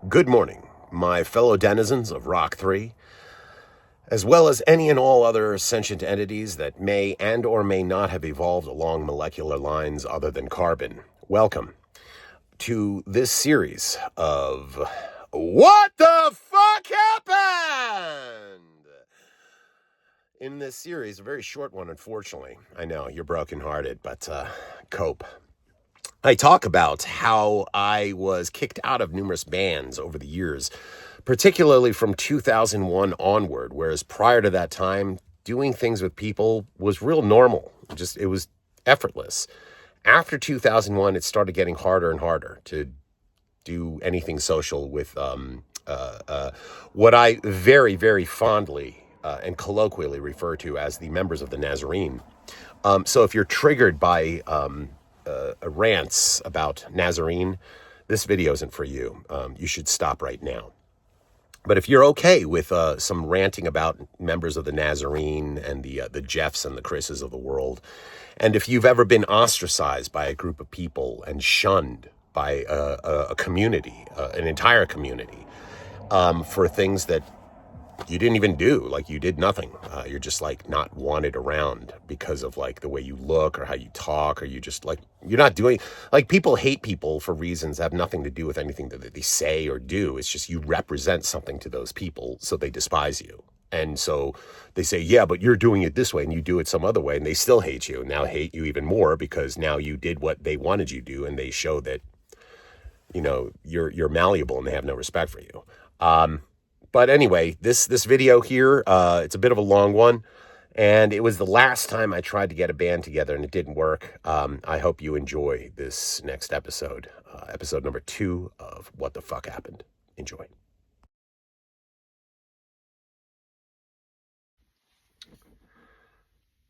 Good morning, my fellow denizens of Rock 3, as well as any and all other sentient entities that may and or may not have evolved along molecular lines other than carbon. Welcome to this series of What the Fuck Happened? In this series, a very short one, unfortunately. I know, you're brokenhearted, but cope. I talk about how I was kicked out of numerous bands over the years, particularly from 2001 onward, whereas prior to that time, doing things with people was real normal. It was effortless. After 2001, it started getting harder and harder to do anything social with what I very, very fondly and colloquially refer to as the members of the Nazarene. So if you're triggered by rants about Nazarene, this video isn't for you. You should stop right now. But if you're okay with some ranting about members of the Nazarene and the Jeffs and the Chris's of the world, and if you've ever been ostracized by a group of people and shunned by a community, an entire community, for things that you didn't even do, like you did nothing. You're just like not wanted around because of like the way you look or how you talk, or you just like, you're not doing, like people hate people for reasons that have nothing to do with anything that they say or do. It's just you represent something to those people, so they despise you. And so they say, yeah, but you're doing it this way and you do it some other way, and they still hate you, and now hate you even more because now you did what they wanted you to do, and they show that, you know, you're malleable and they have no respect for you. But anyway, this video here, it's a bit of a long one, and it was the last time I tried to get a band together and it didn't work. I hope you enjoy this next episode, episode number 2 of What the Fuck Happened. Enjoy.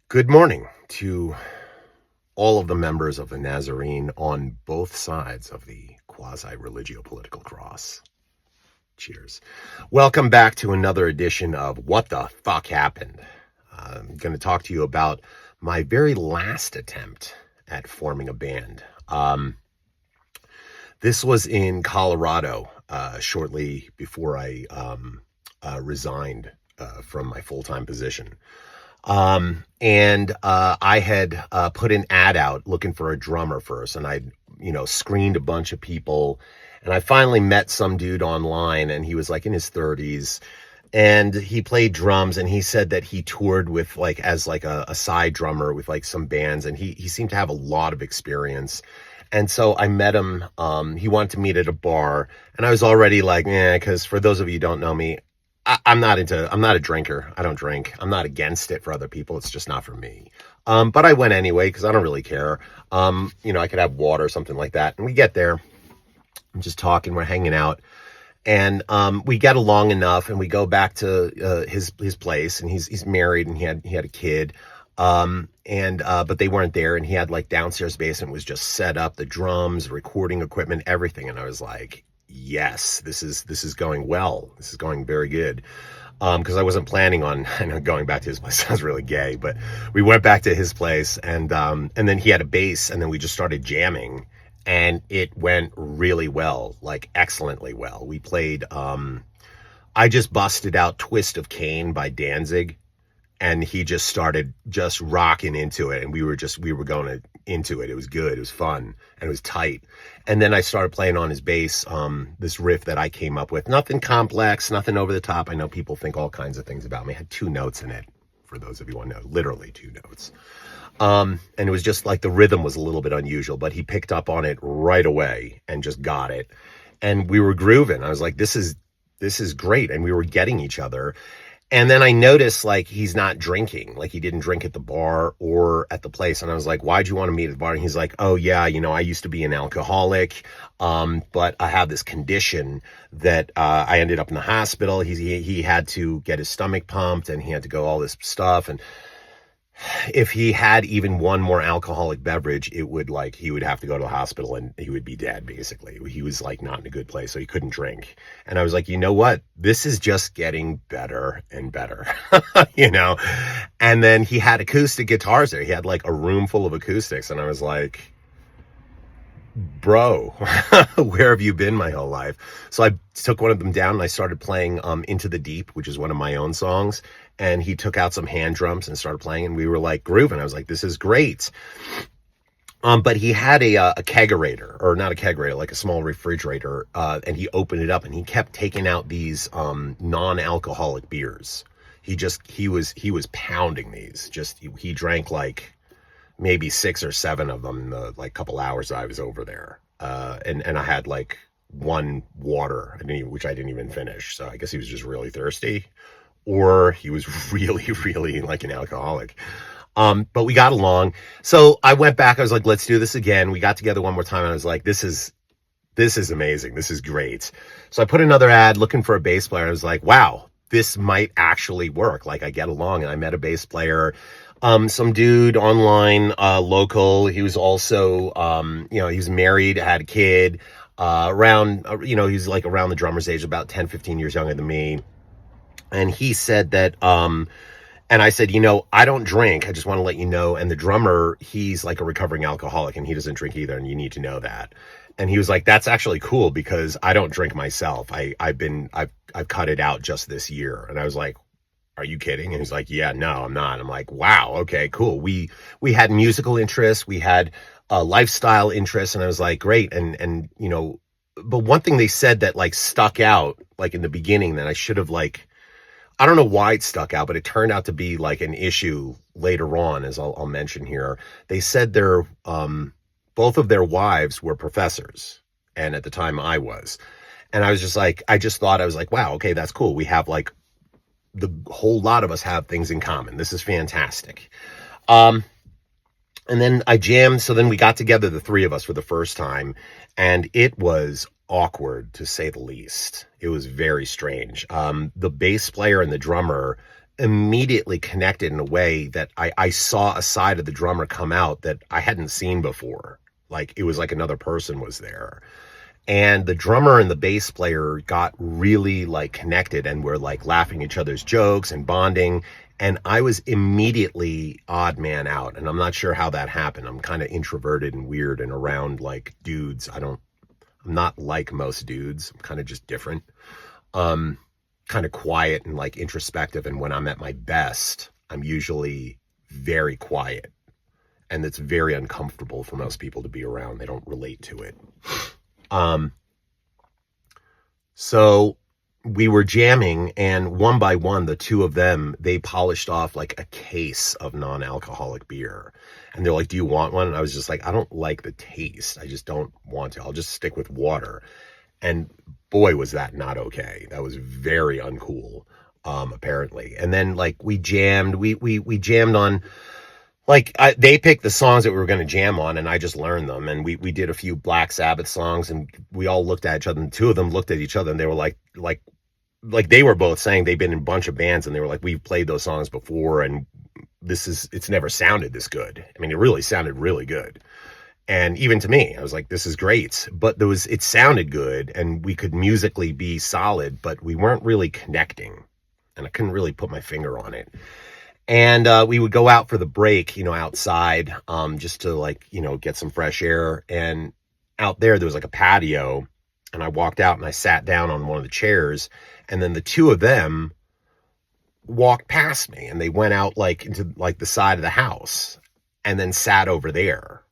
Good morning to all of the members of the Nazarene on both sides of the quasi-religio-political cross. Cheers. Welcome back to another edition of What the Fuck Happened. I'm going to talk to you about my very last attempt at forming a band. This was in Colorado, shortly before I resigned from my full-time position. And I had put an ad out looking for a drummer first, and I, screened a bunch of people. And I finally met some dude online, and he was like in his 30s, and he played drums, and he said that he toured with as a side drummer with like some bands, and he seemed to have a lot of experience. And so I met him. He wanted to meet at a bar, and I was already like, because for those of you who don't know me, I'm not a drinker. I don't drink. I'm not against it for other people. It's just not for me. But I went anyway because I don't really care. I could have water or something like that. And we get there. I'm just talking, we're hanging out, and we get along enough, and we go back to his place, and he's married, and he had a kid, but they weren't there, and he had like downstairs basement was just set up, the drums, recording equipment, everything, and I was like, yes, this is going well, this is going very good, because I wasn't planning on, I know going back to his place sounds really gay, but we went back to his place, and then he had a bass, and then we just started jamming. And it went really well, like excellently well. We played, I just busted out Twist of Cain by Danzig, and he just started just rocking into it. And we were going into it. It was good. It was fun, and it was tight. And then I started playing on his bass, this riff that I came up with. Nothing complex, nothing over the top. I know people think all kinds of things about me. It had 2 notes in it, for those of you who want to know, literally 2 notes. And it was just like the rhythm was a little bit unusual, but he picked up on it right away and just got it. And we were grooving. I was like, this is great. And we were getting each other. And then I noticed like he's not drinking, like he didn't drink at the bar or at the place. And I was like, why'd you want to meet at the bar? And he's like, oh yeah, I used to be an alcoholic. But I have this condition that, I ended up in the hospital. He had to get his stomach pumped, and he had to go all this stuff. And if he had even one more alcoholic beverage, he would have to go to the hospital and he would be dead, basically. He was like not in a good place, so he couldn't drink. And I was like, you know what? This is just getting better and better, And then he had acoustic guitars there. He had like a room full of acoustics. And I was like, bro, where have you been my whole life? So I took one of them down and I started playing Into the Deep, which is one of my own songs. And he took out some hand drums and started playing, and we were like grooving. I was like, this is great. But he had a kegerator, or not a kegerator, like a small refrigerator, and he opened it up and he kept taking out these non-alcoholic beers. He was pounding these. Just he drank like maybe 6 or 7 of them in the like couple hours I was over there. And I had like one water, which I didn't even finish. So I guess he was just really thirsty, or he was really, really like an alcoholic. But we got along. So I went back. I was like, let's do this again. We got together one more time. And I was like, this is amazing. This is great. So I put another ad looking for a bass player. I was like, wow, this might actually work. Like, I get along. And I met a bass player, some dude online, local. He was also, he was married, had a kid, he's like around the drummer's age, about 10, 15 years younger than me. And he said that, and I said, I don't drink. I just want to let you know. And the drummer, he's like a recovering alcoholic and he doesn't drink either. And you need to know that. And he was like, that's actually cool because I don't drink myself. I've cut it out just this year. And I was like, are you kidding? And he's like, yeah, no, I'm not. I'm like, wow. Okay, cool. We had musical interests. We had lifestyle interests. And I was like, great. And, but one thing they said that like stuck out, like in the beginning, that I should have like, I don't know why it stuck out, but it turned out to be like an issue later on, as I'll mention here. They said both of their wives were professors. And at the time I was. And I was just like, I was like, wow, okay, that's cool. We have like, the whole lot of us have things in common. This is fantastic. And then I jammed. So then we got together, the three of us, for the first time. And it was awkward, to say the least. It was very strange. The bass player and the drummer immediately connected in a way that I saw a side of the drummer come out that I hadn't seen before. Like, it was like another person was there. And the drummer and the bass player got really like connected and were like laughing at each other's jokes and bonding. And I was immediately odd man out. And I'm not sure how that happened. I'm kind of introverted and weird and around like dudes. I'm not like most dudes. I'm kind of just different. Kind of quiet and like introspective. And when I'm at my best, I'm usually very quiet. And it's very uncomfortable for most people to be around. They don't relate to it. So we were jamming, and one by one, the two of them, they polished off like a case of non-alcoholic beer. And they're like, do you want one? And I was just like, I don't like the taste. I just don't want to. I'll just stick with water. And boy, was that not okay. That was very uncool, apparently. And then like we jammed, we jammed on, like, they picked the songs that we were going to jam on, and I just learned them. And we did a few Black Sabbath songs, and we all looked at each other, and two of them looked at each other, and they were like they were both saying they've been in a bunch of bands, and they were like, we've played those songs before, and it's never sounded this good. I mean, it really sounded really good. And even to me, I was like, this is great. But it sounded good, and we could musically be solid, but we weren't really connecting, and I couldn't really put my finger on it. And we would go out for the break, outside, just to like, get some fresh air. And out there was like a patio, and I walked out and I sat down on one of the chairs, and then the two of them walked past me, and they went out like into like the side of the house and then sat over there.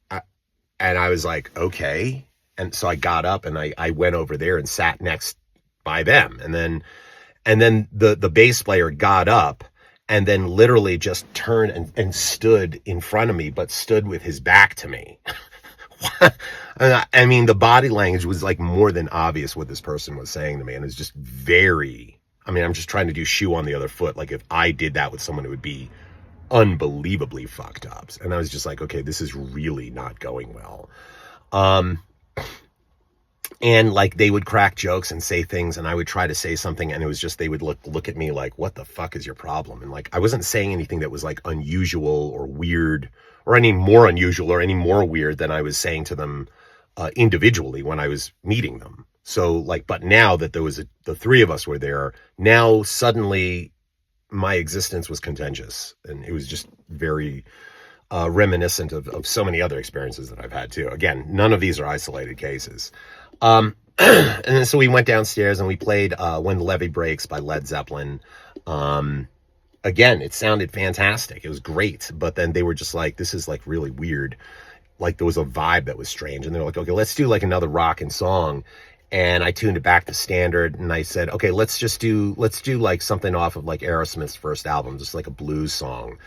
And I was like, okay. And so I got up and I went over there and sat next by them. And then the bass player got up and then literally just turned and stood in front of me, but stood with his back to me. I mean, the body language was like more than obvious what this person was saying to me. And it's just I'm just trying to do shoe on the other foot. Like, if I did that with someone, it would be unbelievably fucked up. And I was just like, okay, this is really not going well. And like they would crack jokes and say things, and I would try to say something, and it was just, they would look at me like, what the fuck is your problem? And like, I wasn't saying anything that was like unusual or weird or any more unusual or any more weird than I was saying to them individually when I was meeting them. So like, but now that the three of us were there, now suddenly my existence was contentious, and it was just very reminiscent of so many other experiences that I've had too. Again, none of these are isolated cases. And then so we went downstairs and we played When the Levee Breaks by Led Zeppelin. Again, it sounded fantastic. It was great. But then they were just like, this is like really weird. Like there was a vibe that was strange. And they were like, okay, let's do like another rockin' song. And I tuned it back to standard and I said, okay, let's do like something off of like Aerosmith's first album, just like a blues song.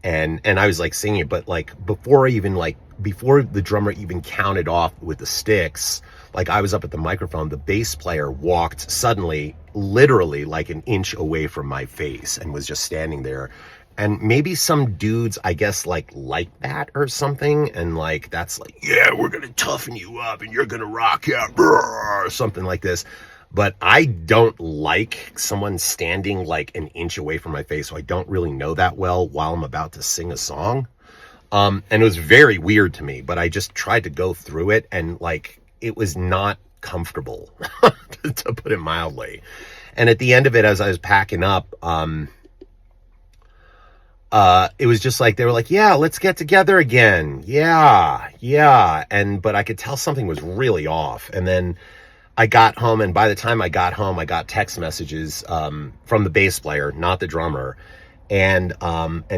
And I was like singing it, but like before the drummer even counted off with the sticks, like I was up at the microphone, the bass player walked suddenly, literally like an inch away from my face and was just standing there. And maybe some dudes, I guess, like that or something. And like, that's like, yeah, we're going to toughen you up and you're going to rock out, or something like this. But I don't like someone standing like an inch away from my face. So I don't really know that well while I'm about to sing a song. And it was very weird to me, but I just tried to go through it and like, it was not comfortable to put it mildly. And at the end of it, as I was packing up, it was just like, they were like, yeah, let's get together again. Yeah. But I could tell something was really off. And then I got home, and by the time I got home, I got text messages, from the bass player, not the drummer. And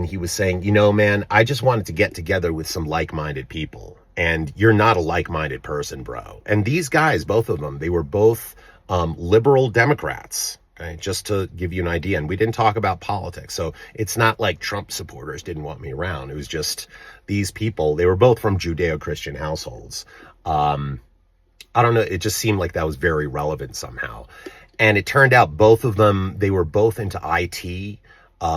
he was saying, you know, man, I just wanted to get together with some like-minded people. And you're not a like-minded person, bro. And these guys, both of them, they were both, liberal Democrats. Okay, just to give you an idea. And we didn't talk about politics. So it's not like Trump supporters didn't want me around. It was just these people, they were both from Judeo-Christian households. I don't know. It just seemed like that was very relevant somehow. And it turned out both of them, they were both into IT.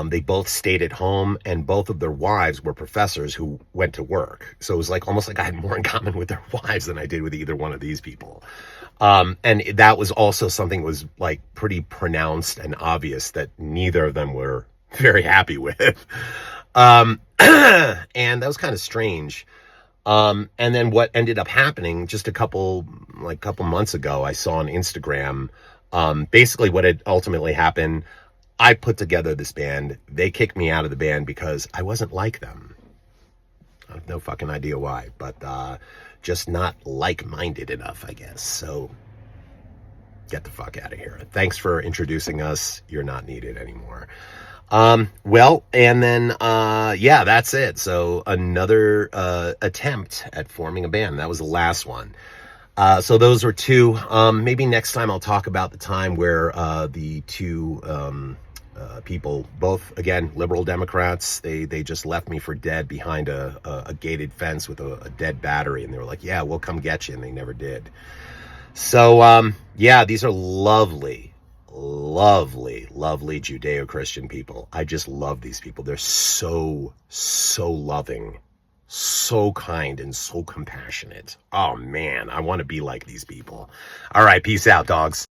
They both stayed at home, and both of their wives were professors who went to work. So it was like almost like I had more in common with their wives than I did with either one of these people. And that was also something that was like pretty pronounced and obvious that neither of them were very happy with. And that was kind of strange. And then what ended up happening just a couple months ago, I saw on Instagram, basically what had ultimately happened. I put together this band. They kicked me out of the band because I wasn't like them. I have no fucking idea why, but, just not like-minded enough, I guess. So get the fuck out of here. Thanks for introducing us. You're not needed anymore. Well, and then, yeah, that's it. So another, attempt at forming a band. That was the last one. So those were two. Maybe next time I'll talk about the time where, the two, people, both, again, liberal Democrats, they just left me for dead behind a gated fence with a dead battery. And they were like, yeah, we'll come get you. And they never did. So, yeah, these are lovely, lovely, lovely Judeo-Christian people. I just love these people. They're so, so loving, so kind, and so compassionate. Oh man, I want to be like these people. All right, peace out, dogs.